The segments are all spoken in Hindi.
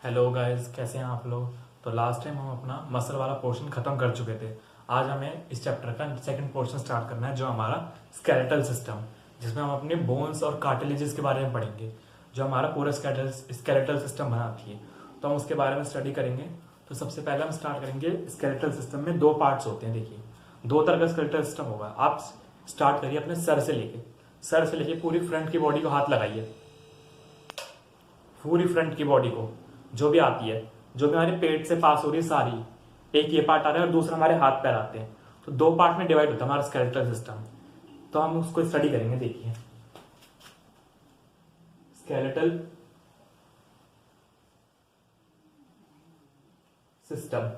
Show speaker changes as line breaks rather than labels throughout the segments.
हेलो गाइस, कैसे हैं आप लोग। तो लास्ट टाइम हम अपना मसल वाला पोर्शन खत्म कर चुके थे। आज हमें इस चैप्टर का सेकंड पोर्शन स्टार्ट करना है, जो हमारा स्केलेटल सिस्टम, जिसमें हम अपने बोन्स और कार्टिलेजेस के बारे में पढ़ेंगे, जो हमारा पूरा स्केलेटल सिस्टम बनाती है। तो हम उसके बारे में स्टडी करेंगे। तो सबसे पहले हम स्टार्ट करेंगे। स्केलेटल सिस्टम में दो पार्ट्स होते हैं। देखिए, दो तरह का स्केलेटल सिस्टम होगा। आप स्टार्ट करिए अपने सर से लेके पूरी फ्रंट की बॉडी को हाथ लगाइए। पूरी फ्रंट की बॉडी को जो भी आती है, जो भी हमारे पेट से पास हो रही है सारी, एक ये पार्ट आ रहा है और दूसरा हमारे हाथ पैर आते हैं। तो दो पार्ट में डिवाइड होता है हमारा स्केलेटल सिस्टम। तो हम उसको स्टडी करेंगे। देखिए, स्केलेटल सिस्टम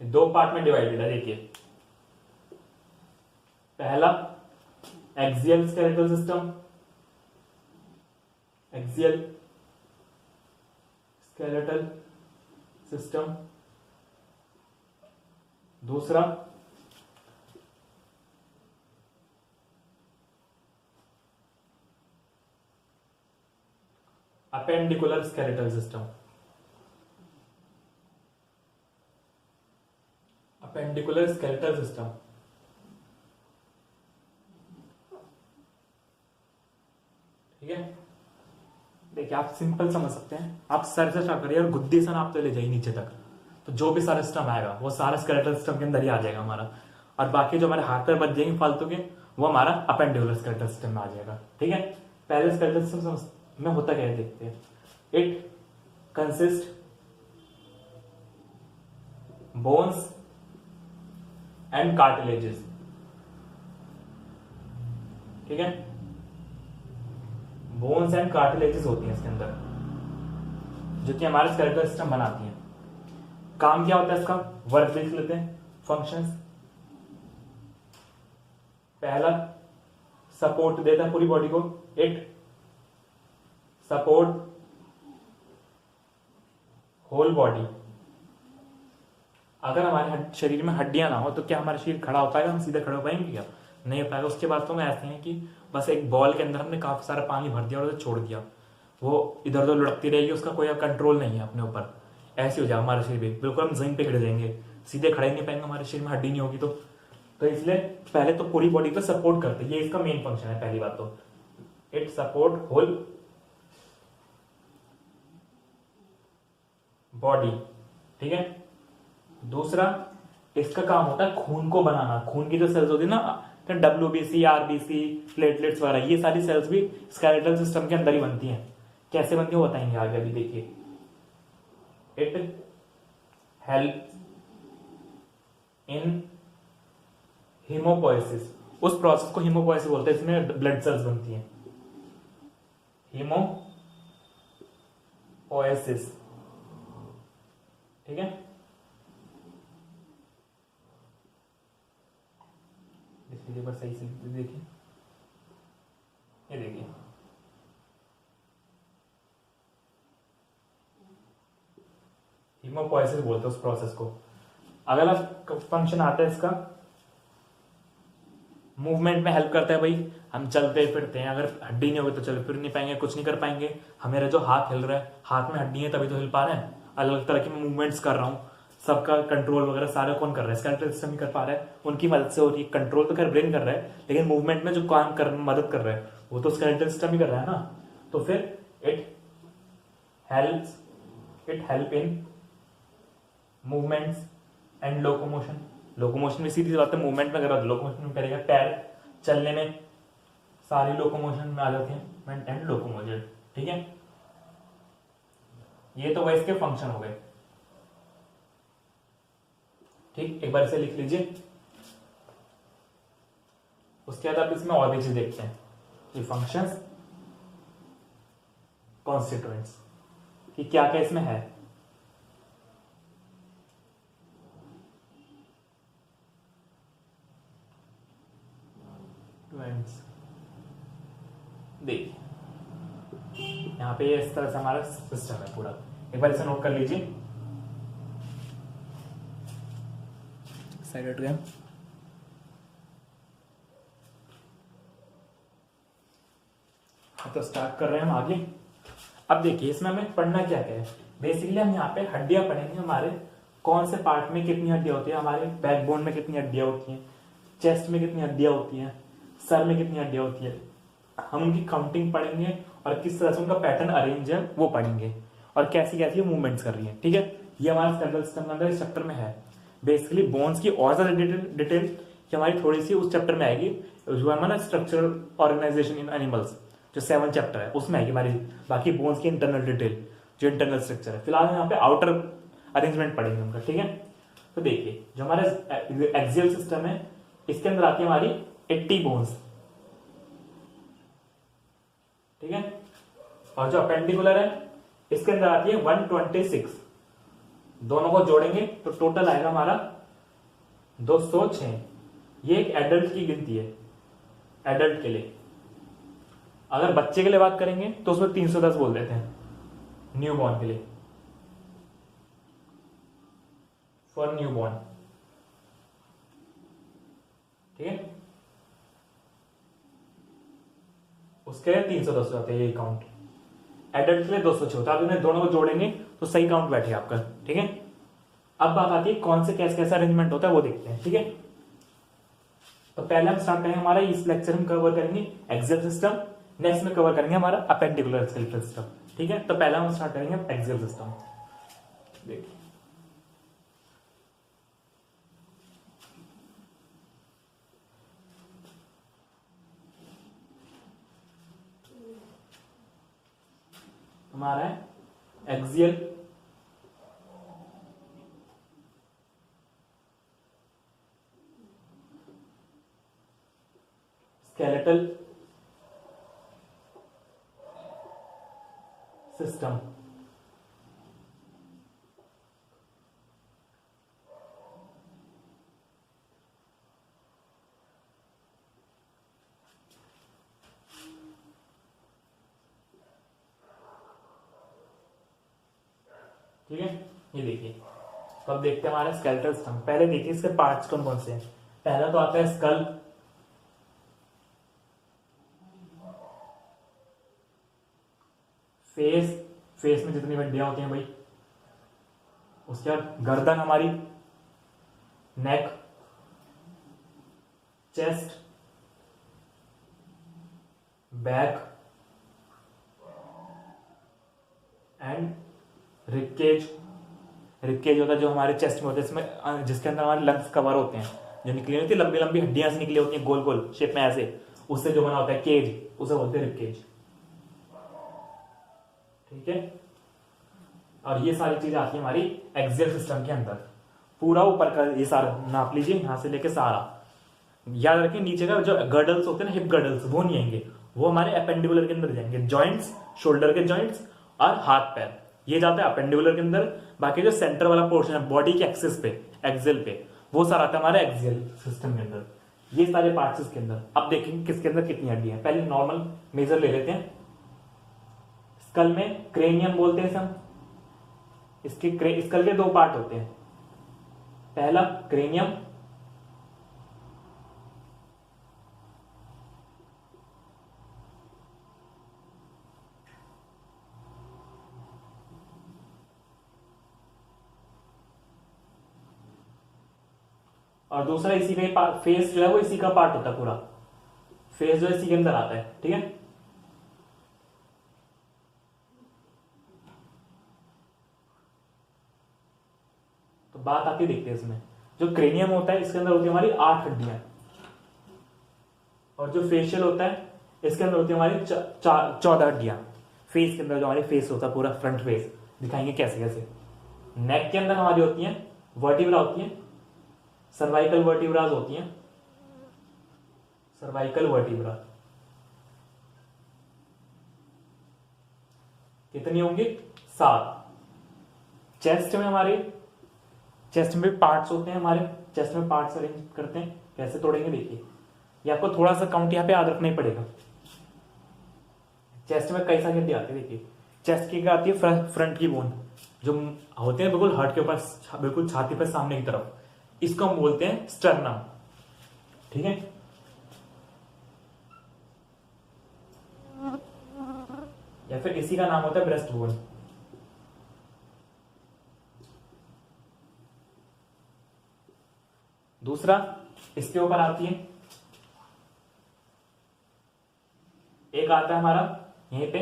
दो पार्ट में डिवाइडेड है। देखिए, पहला axial skeletal system, axial skeletal system. दूसरा appendicular skeletal system, appendicular skeletal system. ठीक है, देखिए आप सिंपल समझ सकते हैं। आप सर से स्टार्ट करिए और गुद्दी से नापते ले जाइए नीचे तक। तो जो भी सारा सिस्टम आएगा वो सारा स्केलेटल सिस्टम के अंदर ही आ जाएगा हमारा। और बाकी जो हमारे हाथ पैर बच जाएंगे फालतू के, वो हमारा अपेंडिकुलर स्केलेटल सिस्टम में आ जाएगा। ठीक है, पहले स्केलेटल सिस्टम में होता क्या है देखते हैं। It consist bones and cartilages. ठीक है, बोन्स एंड कार्टिलेजेस होती हैं इसके अंदर, जो कि हमारे स्केलेटल सिस्टम बनाती हैं। काम क्या होता है इसका, वर्क देख लेते हैं। फंक्शंस, पहला सपोर्ट देता है पूरी बॉडी को। It support whole body. अगर हमारे शरीर में हड्डियां ना हो तो क्या हमारा शरीर खड़ा हो पाएगा? हम सीधे खड़े हो पाएंगे क्या? नहीं हो पाएगा। उसके बाद तो ऐसे हैं कि बस एक बॉल के अंदर हमने काफी सारा पानी भर दिया और उसे छोड़ दिया, वो इधर उधर लुढ़कती रहेगी, उसका कोई कंट्रोल नहीं है अपने ऊपर। ऐसे हो जाएगा हमारा शरीर भी, बिल्कुल हम जमीन पे गिर जाएंगे, सीधे खड़े नहीं पाएंगे, हमारे शरीर में हड्डी नहीं होगी। तो इसलिए पहले तो पूरी बॉडी को सपोर्ट करते हैं, ये इसका मेन फंक्शन है। पहली बात तो इट सपोर्ट होल बॉडी। ठीक है, दूसरा इसका काम होता है खून को बनाना। खून की जो सेल्स होती है ना, WBC, RBC, प्लेटलेट्स वगैरह, ये सारी सेल्स भी स्केलेटल सिस्टम के अंदर ही बनती हैं। कैसे बनती है वो बताएंगे आगे। अभी देखिए, इट हेल्प इन हीमोपोएसिस। उस प्रोसेस को हीमोपोएसिस बोलते हैं, इसमें ब्लड सेल्स बनती हैं। हीमोपोएसिस। ठीक है, इसलिए बस सही से देखिए। ये देखिए, हीमोपोएसिस बोलते हैं उस प्रोसेस को। अगला फंक्शन आता है इसका, मूवमेंट में हेल्प करता है। भाई हम चलते फिरते हैं, अगर हड्डी नहीं होगी तो चल फिर नहीं पाएंगे, कुछ नहीं कर पाएंगे। हमेरा जो हाथ हिल रहा है, हाथ में हड्डी है तभी तो हिल पा रहे हैं। अलग अलग तरह के मूवमेंट्स कर रहा हूँ, सबका कंट्रोल वगैरह सारा कौन कर रहा है? स्केलेटल सिस्टम ही कर पा रहा है, उनकी मदद से हो रही है। कंट्रोल तो कर ब्रेन कर रहा है, लेकिन मूवमेंट में जो काम कर मदद कर रहा है वो तो स्केलेटल सिस्टम ही कर रहा है ना। तो फिर it help in movements and locomotion. Locomotion में सीधी बात है, मूवमेंट में कर रहा है, लोकोमोशन में करेगा, पैर चलने में सारी लोकोमोशन में आ जाती है, मूवमेंट एंड लोकोमोशन। ठीक है, ये तो वह इसके फंक्शन हो गए। ठीक, एक बार इसे लिख लीजिए। उसके बाद आप इसमें और भी चीज देखते हैं, ये फंक्शंस, कॉन्स्टिट्यूएंट्स, कि क्या क्या इसमें है। देखिए, यहां पे इस तरह से हमारा सिस्टम है पूरा। एक बार इसे नोट कर लीजिए। साइड हट गया। तो स्टार्ट कर रहे हैं हम आगे। अब देखिए इसमें हमें पढ़ना क्या क्या है। बेसिकली हम यहाँ पे हड्डियां पढ़ेंगे, हमारे कौन से पार्ट में कितनी हड्डियां होती है, हमारे बैकबोन में कितनी हड्डियां होती हैं, चेस्ट में कितनी हड्डियां होती हैं, सर में कितनी हड्डियां होती है, हम उनकी काउंटिंग पढ़ेंगे और किस तरह से उनका पैटर्न अरेंज है वो पढ़ेंगे, और कैसी कैसी मूवमेंट्स कर रही है। ठीक है, ये हमारा स्केलेटल सिस्टम के अंदर इस चैप्टर में है। बेसिकली बोन्स की और ज्यादा डिटेल कि हमारी थोड़ी सी उस चैप्टर में आएगी, जो हमारा स्ट्रक्चरल ऑर्गेनाइजेशन इन एनिमल्स, जो 7 चैप्टर है उसमें आएगी हमारी बाकी बोन्स की इंटरनल डिटेल, जो इंटरनल स्ट्रक्चर है। फिलहाल यहाँ पे आउटर अरेंजमेंट पढ़ेंगे उनका। ठीक है, तो देखिए जो हमारा एक्सियल सिस्टम है इसके अंदर आती है हमारी 80 बोन्स। ठीक है, और जो अपेंडिकुलर है इसके अंदर आती है 126। दोनों को जोड़ेंगे तो टोटल आएगा हमारा 206। ये एक एडल्ट की गिनती है, एडल्ट के लिए। अगर बच्चे के लिए बात करेंगे तो उसमें 310 बोल देते हैं, न्यू बॉर्न के लिए, फॉर न्यू बॉर्न। ठीक है, उसके लिए 310 होते हैं ये काउंट। एडल्ट के लिए 206 होता है। आप इन्हें दोनों को जोड़ेंगे तो सही काउंट बैठे आपका। ठीक है, अब बात आती है कौन से कैसे कैसा अरेंजमेंट होता है वो देखते हैं। ठीक है, तो पहले हम स्टार्ट करेंगे, हमारा इस लेक्चर में कवर करेंगे एक्सियल सिस्टम, नेक्स्ट में कवर करेंगे हमारा अपेंडिकुलर स्केलेटल सिस्टम। ठीक है, तो पहला हम स्टार्ट करेंगे एक्सियल सिस्टम। देखिए हमारा है एक्सियल स्केलेटल सिस्टम। ठीक है, ये देखिए, तो अब देखते हैं हमारा स्केलेटल सिस्टम। पहले देखिए इसके पार्ट्स कौन कौन से हैं। पहला तो आता है स्कल, फेस, फेस में जितनी हड्डियां होती हैं भाई। उसके बाद गर्दन हमारी, neck, chest, back and ribcage. Ribcage होता है जो हमारे चेस्ट में होता है, इसमें जिसके अंदर हमारे लंग्स कवर होते हैं, जो निकली होती है लंबी लंबी हड्डियां से निकली होती हैं गोल गोल शेप में ऐसे, उससे जो बना होता है केज, उसे बोलते हैं रिबकेज। ठीक है, और ये सारी चीजें आती है हमारी एक्सियल सिस्टम के अंदर। पूरा ऊपर का ये सारा नाप लीजिए, यहां से लेके सारा। याद रखें नीचे का जो गर्डल्स होते हैं ना, हिप गर्डल्स, वो नहीं आएंगे, वो हमारे अपेंडिकुलर के अंदर जाएंगे। जॉइंट्स, शोल्डर के जॉइंट्स और हाथ पैर, ये जाता है अपेंडिकुलर के अंदर। बाकी जो सेंटर वाला पोर्शन है बॉडी के एक्सिस पे, एक्सियल पे, वो सारा आता है हमारे एक्सियल सिस्टम के अंदर। ये सारे पार्ट्स इसके अंदर। अब देखेंगे किसके अंदर कितनी हड्डियां हैं। पहले नॉर्मल मेजर ले लेते हैं। स्कल में क्रेनियम बोलते हैं हम। इसके स्कल के 2 पार्ट होते हैं। पहला क्रेनियम, और दूसरा इसी का फेस जो है वो इसी का पार्ट होता है पूरा। फेस जो है इसी के अंदर आता है। ठीक है, तो बात आती देखते हैं इसमें। जो क्रेनियम होता है इसके अंदर होती है हमारी 8 हड्डियां, और जो फेशियल होता है इसके अंदर होती है हमारी 14 हड्डियां। फेस के अंदर जो हमारी फेस होता है पूरा फ्रंट फेस, दिखाएंगे कैसे कैसे। नेक के अंदर हमारी होती है वर्टिब्रा होती है, सर्वाइकल वर्टिब्राज होती हैं, सर्वाइकल वर्टिब्रा। कितनी होंगी? 7। चेस्ट में हमारे, चेस्ट में पार्ट्स होते हैं हमारे, चेस्ट में पार्ट्स अरेंज करते हैं। कैसे तोड़ेंगे देखिए, ये आपको थोड़ा सा काउंट यहाँ पे याद रखना ही पड़ेगा। चेस्ट में कई सारी हड्डियां आती है। देखिए चेस्ट की क्या आती है, फ्रंट की बोन जो होते हैं बिल्कुल हार्ट के ऊपर, बिल्कुल छाती पर सामने की तरफ, इसको हम बोलते हैं स्टर्नम। ठीक है, या फिर इसी का नाम होता है ब्रेस्ट बोन। दूसरा इसके ऊपर आती है, एक आता है हमारा यहीं पे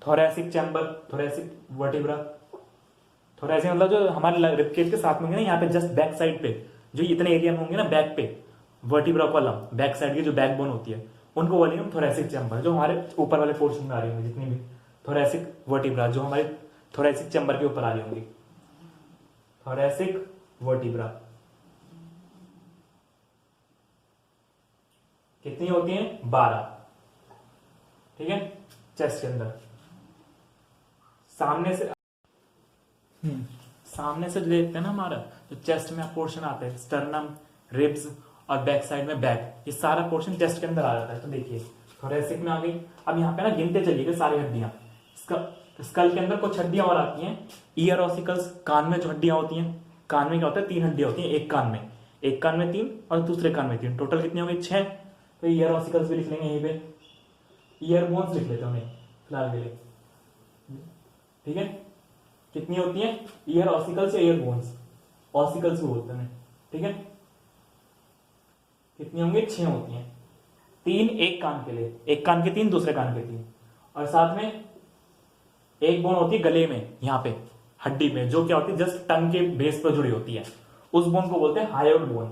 thoracic chamber, thoracic vertebra. Thoracic मतलब जो हमारे रिबकेज के साथ में होंगे ना, यहाँ पे जस्ट बैक साइड पे जो इतने एरिया में होंगे ना बैक पे, वर्टिब्रा कॉलम बैक साइड की जो बैकबोन होती है उनको बोलेंगे हम थोरैसिक चैम्बर। जो हमारे ऊपर वाले पोर्शन में आ रही होंगी जितनी भी थोरैसिक वर्टिब्रा, जो हमारे थोरैसिक चैम्बर के ऊपर आ रही होंगी, थोरैसिक वर्टिब्रा कितनी होती हैं? 12। ठीक है, चेस्ट के अंदर। सामने से जो देखते हैं ना हमारा जो चेस्ट में पोर्शन आता है, स्टर्नम, रिब्स और बैक साइड में बैक, ये सारा पोर्शन चेस्ट के अंदर आ जाता है। तो देखिए थोरैसिक में आ गई। अब यहाँ पे ना गिनते चलिएगा सारी हड्डियां। स्कल के अंदर कुछ हड्डियां और आती हैं, ईयर ऑसिकल्स, कान में जो हड्डियां होती हैं, कान में क्या होता है 3 हड्डियां होती हैं एक कान में, एक कान में 3 और दूसरे कान में 3, टोटल कितनी हो गई 6। तो ईयर ऑसिकल्स भी लिख लेंगे यहीं पे, ईयर बोन्स लिख लेते हैं उन्हें फिलहाल के लिए। ठीक है, कितनी होती है ईयर ऑसिकल्स या ईयर बोन्स, ऑसिकल्स भी बोलते हैं। ठीक है, कितनी होंगी? 6 होती हैं, 3 एक कान के लिए, एक कान के 3 दूसरे कान के 3, और साथ में एक बोन होती है गले में, यहाँ पे हड्डी में, जो क्या होती है जस्ट टंग के बेस पर जुड़ी होती है, उस बोन को बोलते हैं हायोइड बोन।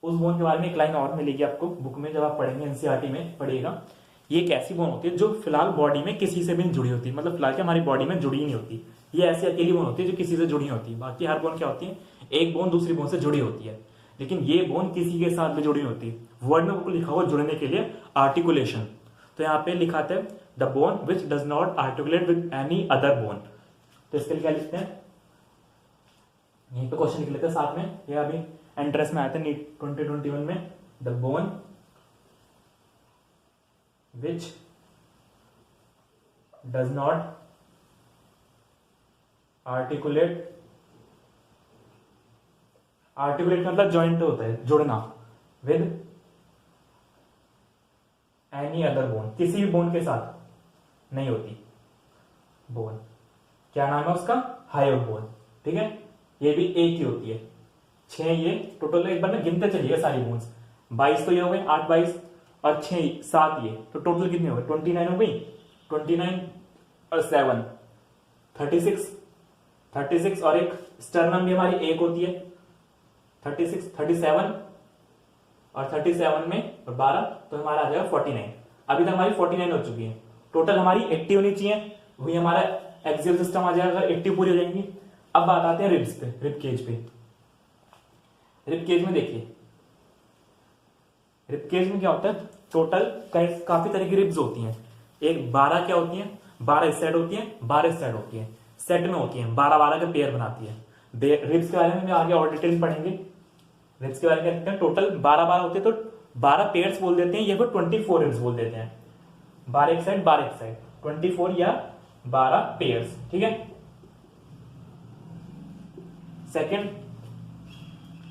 उस बोन के बारे में एक लाइन और मिलेगी आपको बुक में, जब आप पढ़ेंगे एनसीईआरटी में पढ़िएगा। ये एक ऐसी बोन होती है जो फिलहाल बॉडी में किसी से भी नहीं जुड़ी होती, मतलब फिलहाल हमारी बॉडी में जुड़ी ही नहीं होती। ये ऐसी अकेली बोन होती है जो किसी से जुड़ी होती है। बाकी हर बोन क्या होती है, एक बोन दूसरी बोन से जुड़ी होती है, लेकिन ये बोन किसी के साथ भी जुड़ी होती है। वर्ड में आपको लिखा हुआ जुड़ने के लिए आर्टिकुलेशन, तो यहाँ पे लिखा है the bone which does not articulate with any other bone. तो इसके लिए क्या लिखते हैं, यहीं पे क्वेश्चन लिख लेते हैं साथ में, ये अभी एंट्रेंस में आया था नीट 2021 में, the bone which does not articulate, articulate मतलब जॉइंट होता है जुड़ना, विद एनी अदर बोन, किसी भी बोन के साथ नहीं होती बोन। क्या नाम है उसका? Hyoid bone. ठीक है, ये भी एक ही होती है। 6 ये टोटल, एक बार में गिनते चलिए सारी बोन्स, 22 तो ये हो गए, 8 22 और 6 7 ये, तो टोटल कितनी हो गई? 29 हो गई। 29 और 7 36 और एक स्टर्नम भी हमारी एक होती है, 37 और 37 में और 12 तो हमारा आ जाएगा 49। अभी तक हमारी 49 हो चुकी है, टोटल हमारी 80 होनी चाहिए, वही हमारा एक्सियल सिस्टम आ जाएगा, 80 पूरी हो जाएंगी। अब बात आते हैं रिब्स पे, रिब केज पे। रिब केज में देखिए, रिब केज में क्या होता है, टोटल काफी तरह की रिब्स होती हैं। एक 12 क्या होती है, 12 इस साइड होती है, 12 इस साइड होती है, सेट में होती है, 12 के पेयर बनाती है। रिब्स के बारे में आगे और डिटेल पढ़ेंगे। रिब्स के बारे में कहते हैं टोटल 12 होते हैं, तो 12 पेयर्स बोल देते हैं, या फिर 24 रिब्स बोल देते हैं। 12 एक साइड 12 एक साइड, 24 या 12 पेयर्स। ठीक है, सेकेंड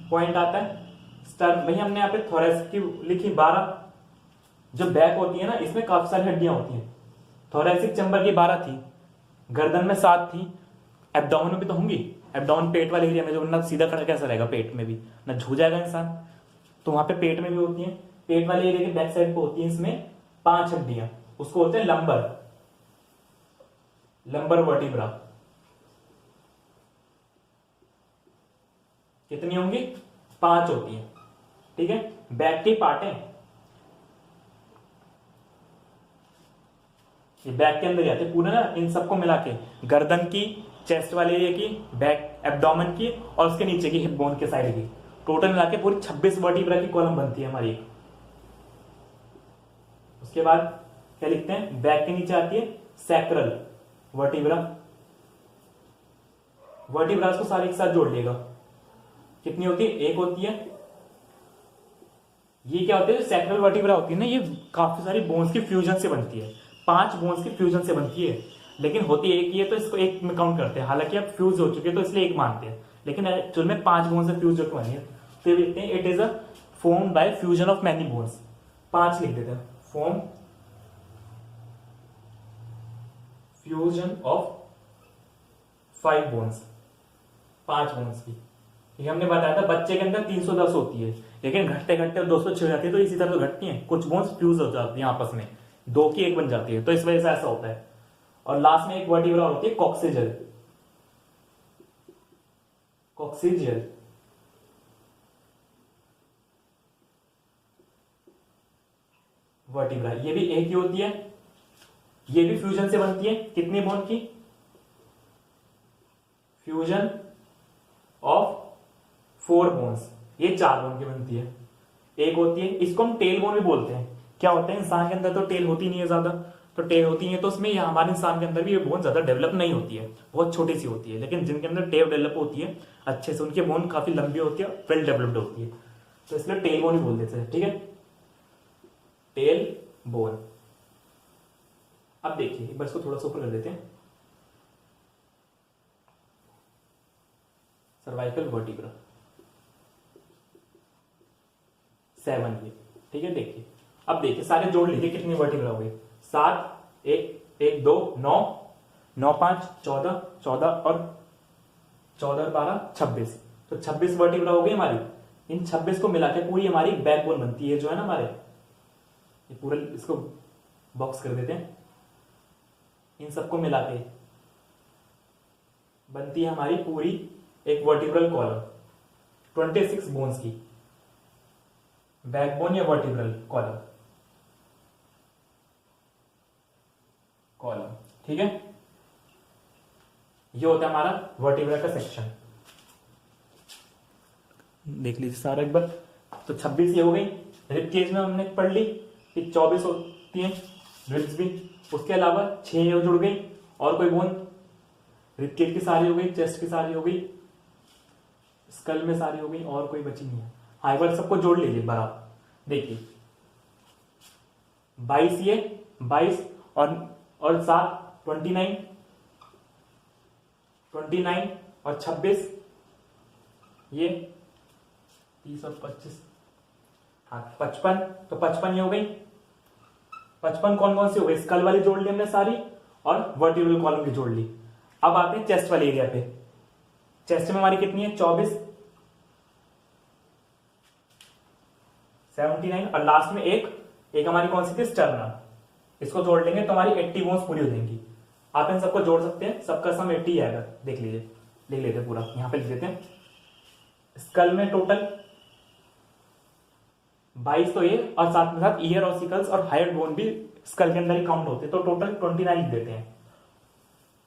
पॉइंट आता है स्टर्न। वही हमने यहाँ पे थोरैसिक की लिखी 12, जो बैक होती है ना इसमें काफी सारी हड्डियां होती हैं। थोरैसिक चैम्बर की 12 थी, गर्दन में 7 थी, एब्डोमेन में भी तो होंगी, एब्डोमेन पेट वाले एरिया में, जो ना सीधा खड़ा कैसा रहेगा, पेट में भी ना झुक जाएगा इंसान, तो वहां पे पेट में भी होती है। पेट वाले एरिया के बैक साइड पे होती है इसमें 5 हड्डियां, उसको बोलते हैं लंबर वर्टिब्रा। कितनी होंगी? 5 होती है। ठीक है, बैक की पार्ट है, ये बैक के अंदर जाते हैं पूरा ना, इन सबको मिला के गर्दन की, चेस्ट वाले एरिया की, बैक एब्डोमेन की और उसके नीचे की हिप बोन के साइड की, टोटल मिला के पूरी 26 वर्टिब्रा की कॉलम बनती है हमारी। उसके बाद क्या लिखते हैं, बैक के नीचे आती है सैक्रल वर्टिब्रा। वर्टिब्रास को सारे एक साथ जोड़ लेगा, कितनी होती है? 1 होती है। ये क्या होती है, सैक्रल वर्टिब्रा होती है ना, ये काफी सारी बोन्स की फ्यूजन से बनती है, 5 बोन्स की फ्यूजन से बनती है, लेकिन होती एक ही है तो इसको एक में काउंट करते हैं। हालांकि अब फ्यूज हो चुके हैं तो इसलिए एक मानते हैं, लेकिन एक्चुअल में 5 बोन से फ्यूज होकर बनी है। तो ये लिखते हैं it is a form by fusion of many bones, 5 लिख देते हैं, form fusion of 5 bones. 5 bones की। ये हमने बताया था बच्चे के अंदर 310 होती है, लेकिन घटते घटते 206 हो जाती है। तो इसी तरह तो घटती है, कुछ बोन्स फ्यूज हो जाती है आपस में, दो की एक बन जाती है, तो इस वजह से ऐसा होता है। और लास्ट में एक वर्टिब्रा होती है कॉक्सिजल। कॉक्सिजियल वर्टिब्रा, ये भी एक ही होती है, ये भी फ्यूजन से बनती है। कितनी बोन की? फ्यूजन ऑफ 4 बोन्स, ये 4 बोन की बनती है। एक होती है, इसको हम टेल बोन भी बोलते हैं। क्या होता है, इंसान के अंदर तो टेल होती नहीं है ज्यादा, तो टेल होती है तो उसमें ये हमारे इंसान के अंदर भी ये बोन ज्यादा डेवलप नहीं होती है, बहुत छोटी सी होती है। लेकिन जिनके अंदर टेल डेवलप होती है अच्छे से, उनकी बोन काफी लंबी होती है, वेल डेवलप्ड होती है, तो इसलिए टेल बोन ही बोल देते हैं। ठीक है, टेल बोन। अब देखिए, बस को थोड़ा सा ऊपर कर देते हैं। सर्वाइकल वर्टिब्रा 7 ये। ठीक है, देखिए अब देखिए, सारे जोड़ लीजिए, कितनी वर्टिब्रा हो गई? 7, 1, 1, 2, 9, 9, 5, 14, 14 और 14 और 12, 26। तो 26 वर्टिब्रा हो गई हमारी। इन 26 को मिला के पूरी हमारी बैकबोन बनती है, जो है ना हमारे, ये पूरा इसको बॉक्स कर देते हैं। इन सबको मिला के बनती है हमारी पूरी एक वर्टिब्रल कॉलम, 26 बोन्स की बैकबोन या वर्टिब्रल कॉलम। कॉलम, ठीक है, ये होता है हमारा वर्टिब्रा का सेक्शन। देख लीजिए सारा एक बार। तो 26 ये हो गई। रिब केज में हमने पढ़ ली कि 24 होती है रिब्स भी। उसके अलावा 6 जुड़ गई, और कोई बोन? रिब केज की सारी हो गई, चेस्ट की सारी हो गई, स्कल में सारी हो गई, और कोई बची नहीं है। हाँ, एक बार सबको जोड़ लीजिए बराबर। देखिए 22 ये 22 और 7 29 और 26 ये 30 और 25, हाँ 55। तो 55 ये हो गई। 55 कौन कौन सी हो गई? स्कल वाली जोड़ ली हमने सारी, और वर्टिब्रल कॉलम की जोड़ ली। अब आते हैं चेस्ट वाले एरिया पे। चेस्ट में हमारी कितनी है? 24, 79 और लास्ट में एक हमारी कौन सी थी? स्टर्नम। इसको जोड़ लेंगे तो हमारी 80 बोन्स पूरी हो जाएंगी। आप इन सबको जोड़ सकते हैं, सबका सम 80 आएगा। देख लीजिए, लिख लेते हैं पूरा, यहां पे लिख देते हैं। स्कल में टोटल 22 तो ये, और साथ में साथ ईयर ऑसिकल्स और हायर बोन भी स्कल के अंदर ही काउंट होते हैं, तो टोटल 29 लिख देते हैं।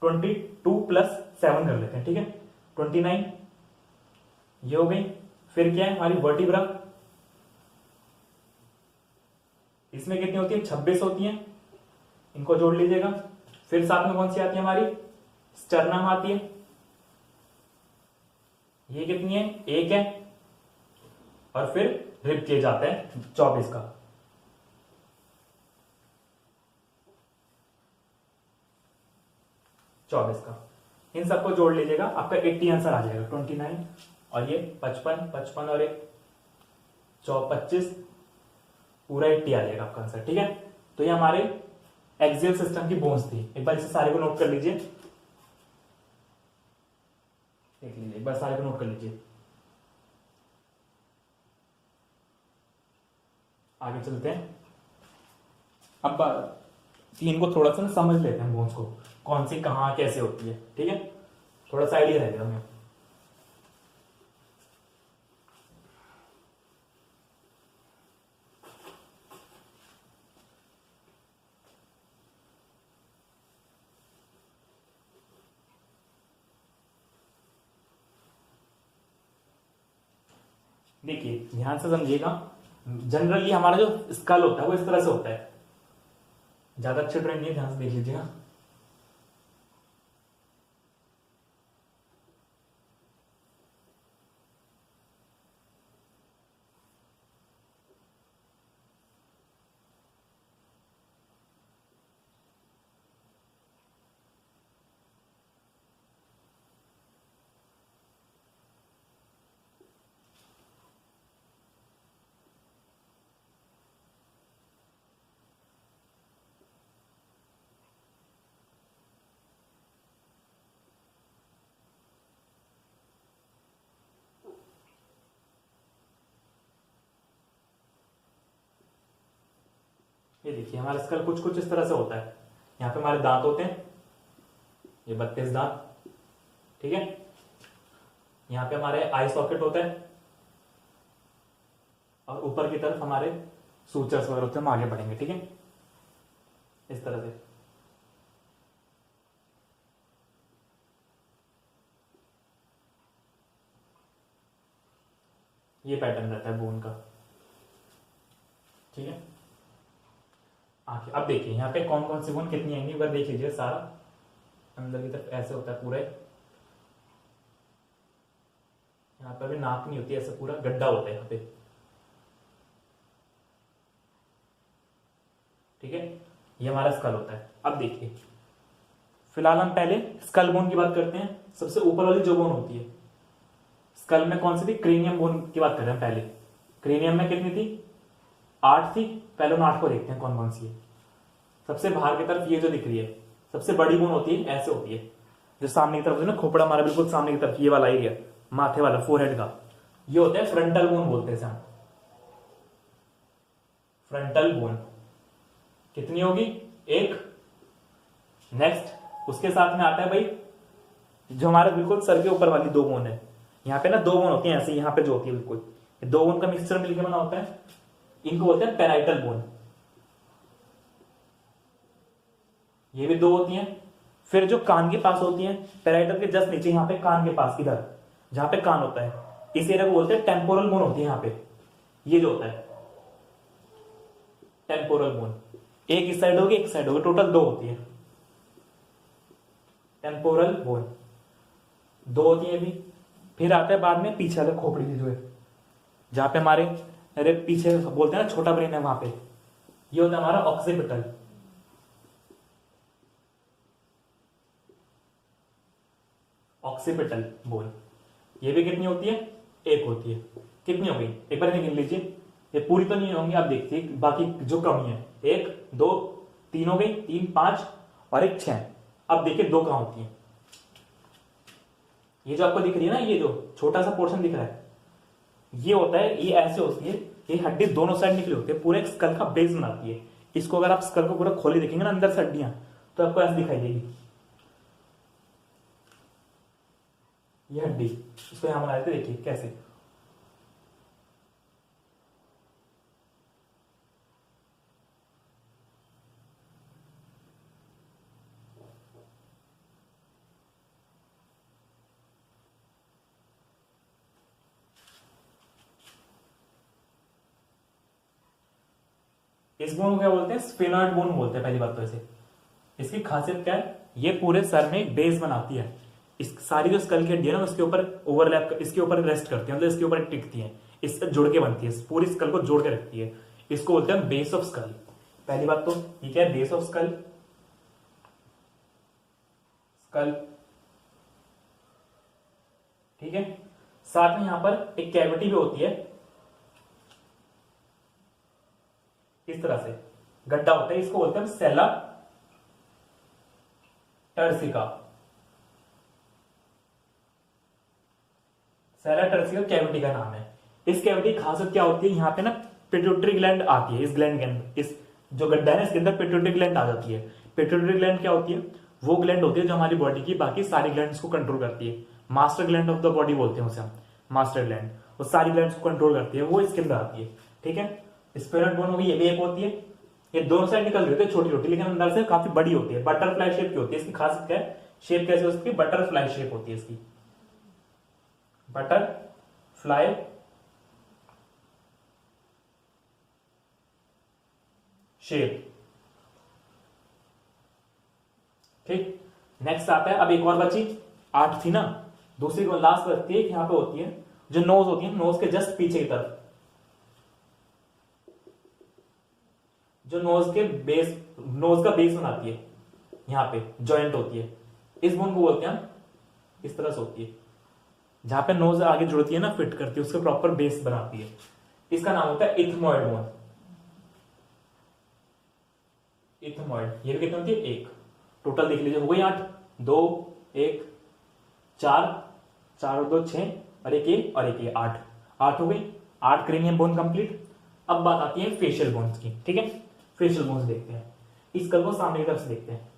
22 प्लस 7 कर लेते हैं। ठीक है, 29 ये हो गई। फिर क्या है हमारी वर्टिब्रा, इसमें कितनी होती है? 26 होती है, इनको जोड़ लीजिएगा। फिर साथ में कौन सी आती है हमारी? स्टर्नम आती है, ये कितनी है? 1 है। और फिर रिब केज आता है 24 का। इन सबको जोड़ लीजिएगा, आपका 80 आंसर आ जाएगा। 29 और ये 55, 55 और एक 25, पूरा 80 आ जाएगा आपका आंसर। ठीक है, तो ये हमारे एक्सियल सिस्टम की बोन्स थी। एक बार इसे सारे को नोट कर लीजिए, देख लीजिए, एक बार सारे को नोट कर लीजिए। आगे चलते हैं। अब 3 को थोड़ा सा समझ लेते हैं, बोन्स को कौन सी कहां कैसे होती है। ठीक है, थोड़ा सा आइडिया रहेगा हमें। देखिए ध्यान से समझिएगा। जनरली हमारा जो स्कल होता है वो इस तरह से होता है, ज्यादा अच्छे ड्राइंग नहीं, ध्यान से देख लीजिएगा। ये देखिए हमारा स्कल कुछ कुछ इस तरह से होता है। यहाँ पे हमारे दांत होते हैं, ये 32 दांत, ठीक है। यहाँ पे हमारे आई सॉकेट होता है और ऊपर की तरफ हमारे सूचर्स वगैरह होते हैं। हम आगे बढ़ेंगे, ठीक है, इस तरह से। ये पैटर्न रहता है बोन का, ठीक है। आगे अब देखिए यहाँ पे कौन कौन सी बोन कितनी आएंगी, एक बार देख लीजिए। सारा अंदर की तरफ ऐसे होता है पूरा, यहाँ पर भी नाक नहीं होती, ऐसा पूरा गड्ढा होता है यहाँ पे, ठीक है। ये हमारा स्कल होता है। अब देखिए फिलहाल हम पहले स्कल बोन की बात करते हैं। सबसे ऊपर वाली जो बोन होती है स्कल में, कौन सी थी? क्रेनियम बोन की बात कर रहे हैं पहले। क्रेनियम में कितनी थी? 8 थी। पहले उन 8 को देखते हैं कौन कौन सी है। सबसे बाहर की तरफ ये जो दिख रही है सबसे बड़ी बोन होती है, ऐसे होती है, जो सामने की तरफ है ना, खोपड़ा हमारा बिल्कुल सामने की तरफ, ये वाला एरिया माथे वाला, फोरहेड का, ये होता है फ्रंटल बोन बोलते हैं हम। फ्रंटल बोन कितनी होगी? 1। नेक्स्ट उसके साथ में आता है भाई जो हमारे बिल्कुल सर के ऊपर वाली 2 बोन है। यहाँ पे ना 2 बोन होती है ऐसे, यहाँ पे जो होती है बिल्कुल 2 बोन का मिक्सचर मिलकर बना होता है, इनको बोलते हैं पेराइटल बोन। ये भी 2 होती हैं। फिर जो कान के पास होती हैं, पेराइटल के जस्ट नीचे, यहाँ पे कान के पास, इधर जहां पे कान होता है, इस एरिया को बोलते हैं टेम्पोरल बोन होती है। यहाँ पे ये जो होता है टेम्पोरल बोन, एक इस साइड होगी एक साइड होगी, टोटल 2 होती है टेम्पोरल बोन, 2 होती है भी। फिर आता है बाद में पीछे वाले खोपड़ी की जो है, जहां पे हमारे अरे पीछे बोलते हैं ना छोटा ब्रेन है, वहां पे ये होता है हमारा ऑक्सीपिटल। ऑक्सीपिटल बोन, ये भी कितनी होती है? 1 होती है। कितनी हो गई एक बार गिन लीजिए, ये पूरी तो नहीं होंगी, आप देखिए बाकी जो कमी है, 1 2 3 हो गई, 3 5 और 1 6। अब देखिए 2 कहां होती है? ये जो आपको दिख रही है ना, ये जो छोटा सा पोर्शन दिख रहा है, ये होता है, ये ऐसे होती है, ये हड्डी दोनों साइड निकली होती है, पूरे स्कल का बेस बनाती है। इसको अगर आप स्कल को पूरा खोले देखेंगे ना अंदर से हड्डियां, तो आपको ऐसे दिखाई देगी। ये हड्डी, इसको यहां बना देते, देखिए कैसे। इस बोन को क्या बोलते हैं? स्फेनॉइड बोन बोलते हैं पहली बात तो। ऐसे इसकी खासियत क्या है? ये पूरे सर में एक बेस बनाती है। इस सारी जो स्कल की हड्डी है ना, उसके ऊपर ओवरलैप, इसके ऊपर रेस्ट करती है, मतलब इसके ऊपर टिकती है, इससे जुड़ के बनती है, पूरी स्कल को जोड़ के रखती है। इसको बोलते हैं बेस ऑफ स्कल। पहली बात तो ये क्या है? Base of skull. स्कल, ठीक है। साथ में यहां पर एक कैविटी भी होती है, इस तरह से गड्ढा होता है, इसको बोलते हैं सेला टर्सिका। सेला टर्सिका कैविटी का नाम है। इस कैविटी की खासियत क्या होती है? यहाँ पे ना पिट्यूटरी ग्लैंड आती है, इस ग्लैंड के अंदर, इस जो गड्ढा है ना इसके अंदर पिट्यूटरी ग्लैंड आ जाती है। पिट्यूटरी ग्लैंड क्या होती है? वो ग्लैंड होती है जो हमारी बॉडी की बाकी सारी ग्लैंड्स को कंट्रोल करती है। Master gland of the body बोलते हैं उसे हम, मास्टर ग्लैंड। वो सारी ग्लैंड्स को कंट्रोल करती है, वो इसके अंदर आती है, ठीक है। स्फेनॉइड बोन होगी, ये भी एक होती है। ये दोनों साइड निकल रही होती है छोटी छोटी, लेकिन अंदर से काफी बड़ी होती है, बटरफ्लाई शेप की होती है। इसकी खासियत क्या है? शेप कैसे होती है? बटरफ्लाई शेप होती है इसकी, बटरफ्लाई शेप, ठीक। नेक्स्ट आता है, अब एक और बची, 8 थी ना, दूसरी को लास्ट बचती है, यहां पे होती है जो नोज होती है, नोज के जस्ट पीछे की तरफ, जो नोज के बेस, नोज का बेस बनाती है, यहां पे जॉइंट होती है, इस बोन को बोलते हैं हम, इस तरह से होती है, जहां पे नोज आगे जुड़ती है ना, फिट करती है, उसका प्रॉपर बेस बनाती है। इसका नाम होता है इथमॉइड बोन। इथमॉइड, ये भी कितनी होती है? 1। टोटल देख लीजिए, हो गई 8, 2 1 4 4 और 2 6 और एक ये और एक ये 8 हो गई। 8 क्रेनियम बोन कंप्लीट। अब बात आती है फेशियल बोन्स की, ठीक है। फेशियल बोन्स देखते हैं। इस स्कल को सामने की तरफ से देखते हैं।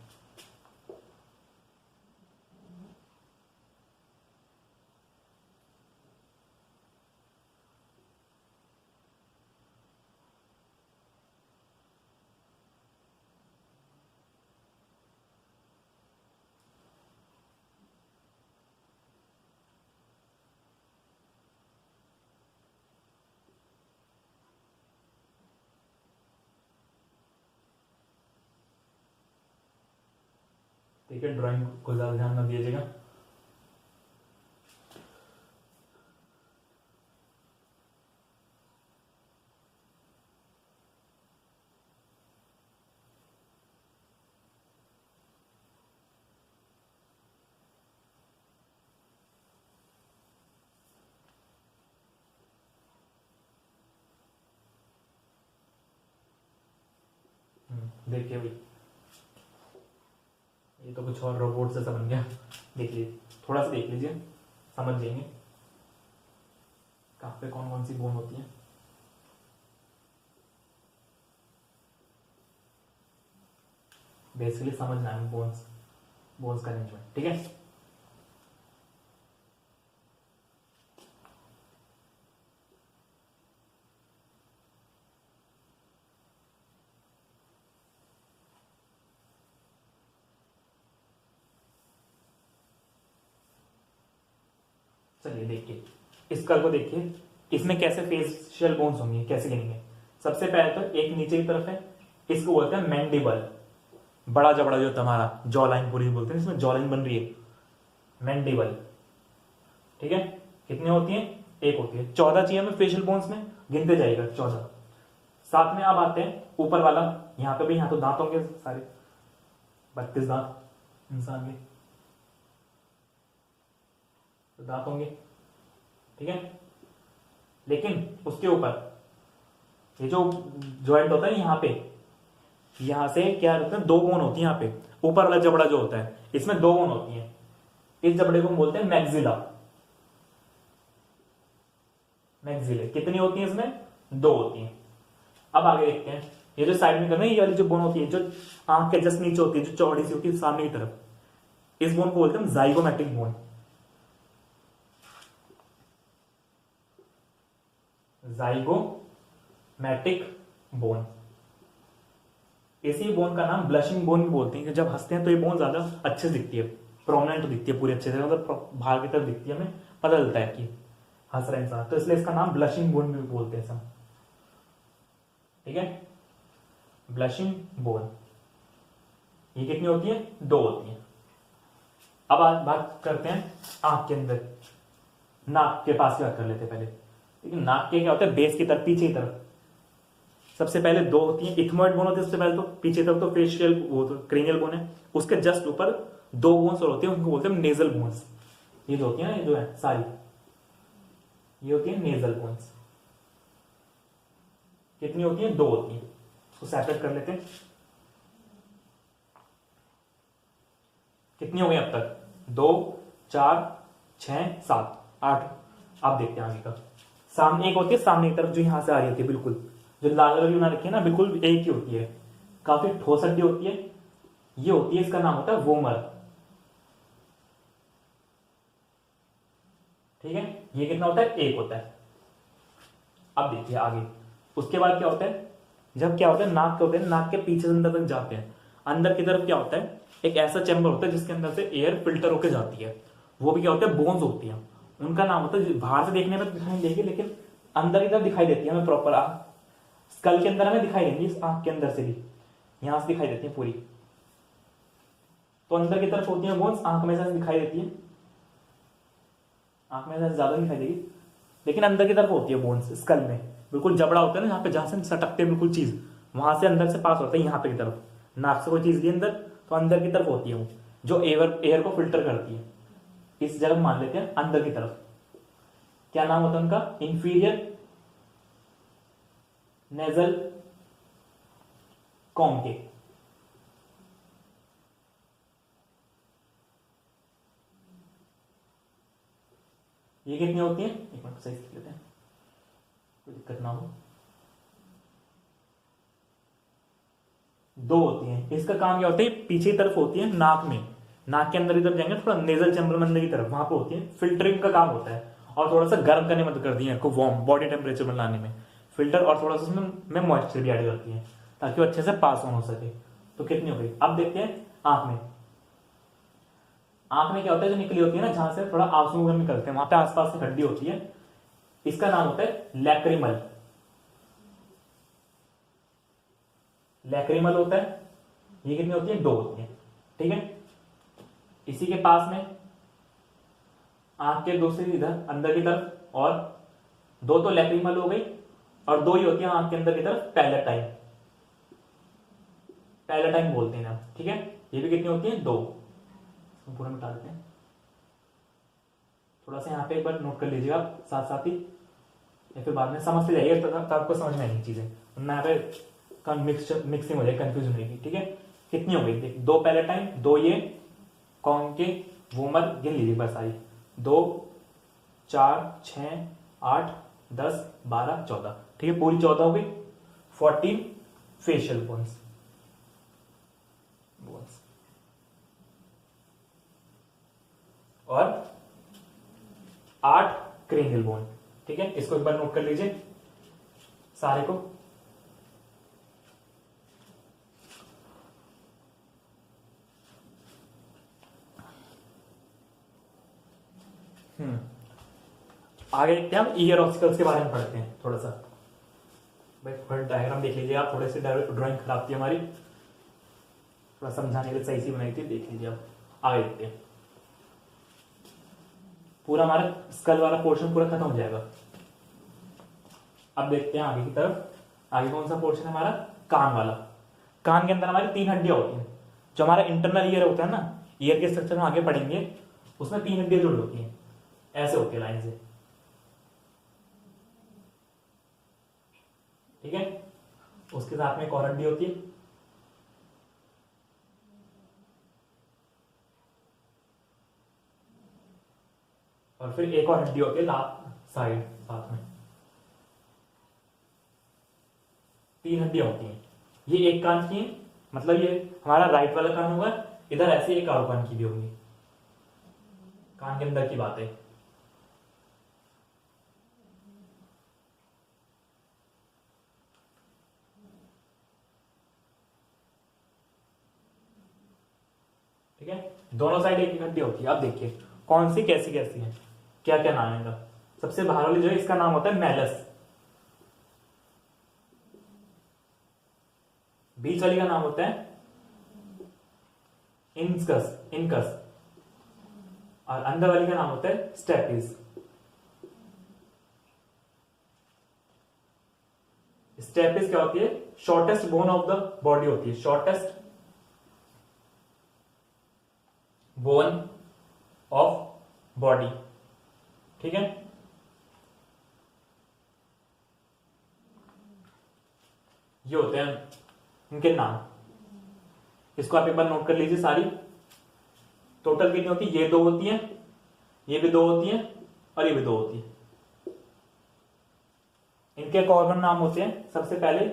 ठीक है, ड्राइंग को ज्यादा ध्यान न दीजिएगा। देखिए भाई, ये तो कुछ और रोबोट जैसा बन गया। देख लीजिए, थोड़ा सा देख लीजिए, समझ जाएंगे कहाँ पे कौन कौन सी बोन होती है। बेसिकली समझना है बोन्स, बोन्स का अरेंजमेंट। ठीक है, चलिए देखिए, इस कल को देखिए, इसमें कैसे फेशियल बोन्स होंगे, कैसे गिनेंगे। सबसे पहले तो एक नीचे की तरफ है, इसको बोलते हैं मैंडिबल, बड़ा जबड़ा जो तुम्हारा जॉ लाइन पूरी बोलते हैं, इसमें जॉ लाइन बन रही है, मैंडिबल। ठीक है, कितनी होती है? एक होती है। 14 चाहिए हमें फेशियल बोन्स में, गिनते जाएगा 14। साथ में अब आते हैं ऊपर वाला, यहाँ पे भी, यहाँ तो दांत होंगे सारे, 32 दांत इंसान के तो दांत होंगे। ठीक है, लेकिन उसके ऊपर ये जो जॉइंट होता है यहाँ पे, यहां से क्या होता है, दो बोन होती है यहाँ पे। ऊपर वाला जबड़ा जो होता है, इसमें दो बोन होती है। इस जबड़े को हम बोलते हैं मैक्सिला। मैक्सिले कितनी होती है इसमें? दो होती है। अब आगे देखते हैं, ये जो साइड में करना है, ये वाली जो बोन होती है, जो आंख के जस्ट नीचे होती है, जो चौड़ी सी होती है सामने की तरफ, इस बोन को बोलते हैं जाइगोमेट्रिक बोन। जाइगोमेट्रिक बोन। इसी बोन का नाम ब्लशिंग बोन भी बोलते हैं, कि जब हंसते हैं तो ये बोन ज्यादा अच्छे से दिखती है, प्रोमिनेंट दिखती है, पूरी अच्छे से, मतलब बाहर की तरफ दिखती है, हमें पता चलता है कि हंस रहा है इंसान, तो इसलिए इसका नाम ब्लशिंग बोन भी बोलते हैं सब। ठीक है, ब्लशिंग बोन। ये कितनी होती है? दो होती है। अब आज बात करते हैं आंख के अंदर, नाक के पास की बात कर लेते हैं पहले। लेकिन नाक के क्या होता है? बेस की तरफ, पीछे की तरफ सबसे पहले दो होती है, इथमोइड बोन होती है सबसे पहले, तो पीछे तरफ तो फेशियल वो तो क्रेनियल बोन है, उसके जस्ट ऊपर दो बोन्स और होती है, उनको बोलते हैं नेजल बोन्स। ये जो होती है ना, ये जो है सारी, ये होती है नेजल बोन्स। कितनी होती है? दो होती है। उसको सेपरेट कर लेते हैं। कितनी हो गई अब तक? 2, 4, 6, 7, 8। आप देखते हैं आगे का। सामने एक होती है, सामने की तरफ जो यहां से आ रही थी, बिल्कुल जो लाल वाली बना रखी है ना, बिल्कुल एक ही होती है, काफी ठोस हड्डी होती है। ये होती है, इसका नाम होता है वोमर। ठीक है, ये कितना होता है? एक होता है। अब देखिए आगे, उसके बाद क्या होता है? जब क्या होता है, नाक के होते हैं, नाक के पीछे से अंदर तक जाते हैं। अंदर की तरफ क्या होता है? एक ऐसा चैम्बर होता है जिसके अंदर से एयर फिल्टर होकर जाती है, वो भी क्या होता है? बोन्स होती है। उनका नाम होता है, बाहर से देखने में दिखाई देगी, लेकिन अंदर की तरफ दिखाई देती है हमें प्रॉपर। स्कल के अंदर हमें दिखाई देंगी, इस आंख के अंदर से भी, यहां से दिखाई देती है पूरी। तो अंदर की तरफ होती है बोन्स, आंख में से दिखाई देती है, आंख में से ज्यादा दिखाई देगी, लेकिन अंदर की तरफ होती है बोन्स स्कल में। बिल्कुल जबड़ा होता है ना, जहां पे, जहां से सटकते हैं बिल्कुल चीज, वहां से अंदर से पास होता है यहाँ पे की तरफ। नाक से कोई चीज ली अंदर, तो अंदर की तरफ होती है वो, जो एयर को फिल्टर करती है। इस जगह मान लेते हैं अंदर की तरफ। क्या नाम होता है उनका? Inferior nasal concave. ये कितनी होती है? एक मिनट सही लिख लेते हैं, कोई दिक्कत ना हो। दो होती हैं। इसका काम क्या होता है, पीछे की तरफ होती है नाक में, नाक के अंदर की तरफ जाएंगे थोड़ा नेजल चैम्बर में अंदर की तरफ, वहां पे होती है, फिल्टरिंग का काम होता है और थोड़ा सा गर्म करने में मदद करती है, वार्म बॉडी टेम्परेचर में लाने में फिल्टर, और थोड़ा सा उसमें मॉइस्चर भी ऐड करती है ताकि वो अच्छे से पास ऑन हो सके। तो कितनी हो गई, अब देखते हैं आंख में। आंख में क्या होता है, जो निकली होती है ना, जहां से थोड़ा आंसू वगैरह निकलते हैं, वहां पे आसपास की हड्डी होती है, इसका नाम होता है लैक्रिमल। लैक्रिमल होता है, ये कितनी होती है, दो होती है, ठीक है। इसी के पास में आंख के दूसरी इधर अंदर की तरफ, और दो तो लैक्रिमल हो गई, और दो ही होती है आंख के अंदर की तरफ पैलेटाइन, पैलेटाइन बोलते हैं ना, ठीक है। ये भी कितनी होती है, दो। पूरा मिटा देते हैं, थोड़ा सा यहाँ पे एक बार नोट कर लीजिएगा आप साथ साथ ही, या फिर बाद में समझते जाइए तो आपको समझ में आएंगी चीजें, वरना यहाँ पे मिक्सिंग हो जाएगी, कंफ्यूजन होगी, ठीक है। कितनी हो गई, देख, दो पैलेटाइन, दो ये कौन के वोमर, गिन लीजिए बस आई, 2 4 6 8 10 12 14, ठीक है, पूरी 14 हो गई। 14 फेशियल बोन्स, और 8 क्रेनियल बोन, ठीक है। इसको एक बार नोट कर लीजिए सारे को। आगे देखते हैं हम ईयर ऑब्स्टिकल्स के बारे में पढ़ते हैं थोड़ा सा। भाई थोड़ा डायग्राम देख लीजिए आप, थोड़े से ड्राइंग खराब थी हमारी, थोड़ा समझाने के लिए सही सी बनाई थी, देख लीजिए आप। आगे देखते हैं, पूरा हमारा स्कल वाला पोर्शन पूरा खत्म हो जाएगा। अब देखते हैं आगे की तरफ। आगे कौन सा पोर्शन है हमारा, कान वाला। कान के अंदर हमारी 3 हड्डियां होती हैं। जो हमारा इंटरनल ईयर होता है ना, ईयर के स्ट्रक्चर में आगे पढ़ेंगे, उसमें 3 हड्डियां जुड़ी होती हैं, ऐसे होती है लाइन से, ठीक है। उसके साथ में एक और हड्डी होती है, और फिर एक और हड्डी होती है लास्ट साइड साथ में। 3 हड्डियां होती हैं। ये एक कान की है, मतलब ये हमारा राइट वाला कान होगा, इधर ऐसे एक और कान की भी होगी, कान के अंदर की बात है। ठीक है, दोनों साइड एक हड्डी होती है। अब देखिए कौन सी कैसी कैसी है, क्या क्या नाम है इनका। सबसे बाहर वाली जो है, इसका नाम होता है मैलस। बीच वाली का नाम होता है इनकस, इनकस, और अंदर वाली का नाम होता है स्टेपिस। स्टेपिस क्या होती है, shortest bone of the body होती है, शॉर्टेस्ट बोन ऑफ बॉडी, ठीक है। ये होते हैं इनके नाम। इसको आप एक बार नोट कर लीजिए सारी। टोटल कितनी होती है, ये 2 होती है, ये भी 2 होती है, और ये भी 2 होती है। इनके कॉमन नाम होते हैं, सबसे पहले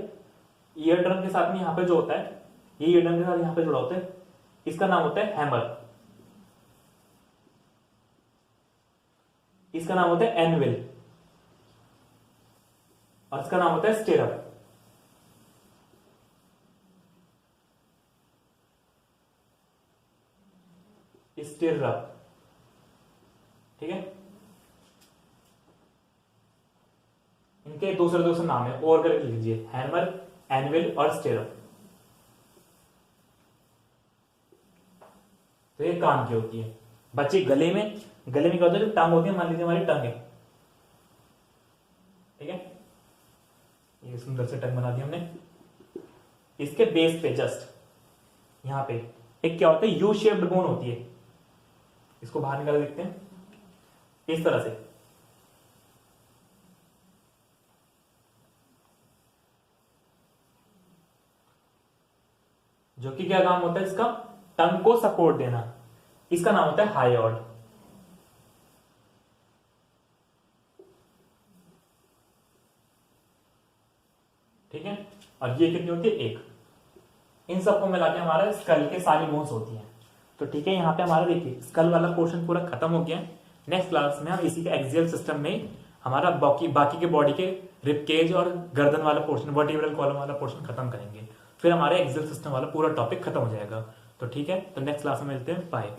ईयर ड्रम के साथ में यहां पे जो होता है, ये ईयर ड्रम के साथ यहां पे जुड़ा होता है, इसका नाम होता है हैमर। इसका नाम होता है एनविल, और इसका नाम होता है स्टिरअप। स्टिरअप, ठीक है। इनके दूसरे दूसरे नाम है, और करके लीजिए, हैमर, एनविल और स्टिरअप। तो ये कान की होती है। बच्चे गले में, गले में क्या होता है, जो टंग होती है, मान लीजिए हमारी टंग है, ठीक है, ये सुंदर से टंग बना दी हमने। इसके बेस पे जस्ट यहां पे एक क्या होता है, यू शेप्ड बोन होती है। इसको बाहर निकाल देखते हैं, इस तरह से। जो कि क्या काम होता है इसका, टंग को सपोर्ट देना। इसका नाम होता है हायोड, ठीक है। और ये कितनी होती है, 1। इन सबको मिला के हमारा स्कल के सारी बोन्स होती हैं। तो ठीक है, यहाँ पे हमारा देखिए स्कल वाला पोर्शन पूरा खत्म हो गया है। नेक्स्ट क्लास में हम इसी के एक्सियल सिस्टम में हमारा बाकी के बॉडी के रिब केज और गर्दन वाला पोर्शन, वर्टिब्रल कॉलम वाला पोर्शन खत्म करेंगे। फिर हमारे एक्सियल सिस्टम वाला पूरा टॉपिक खत्म हो जाएगा। तो ठीक है, तो नेक्स्ट क्लास में मिलते हैं, बाय।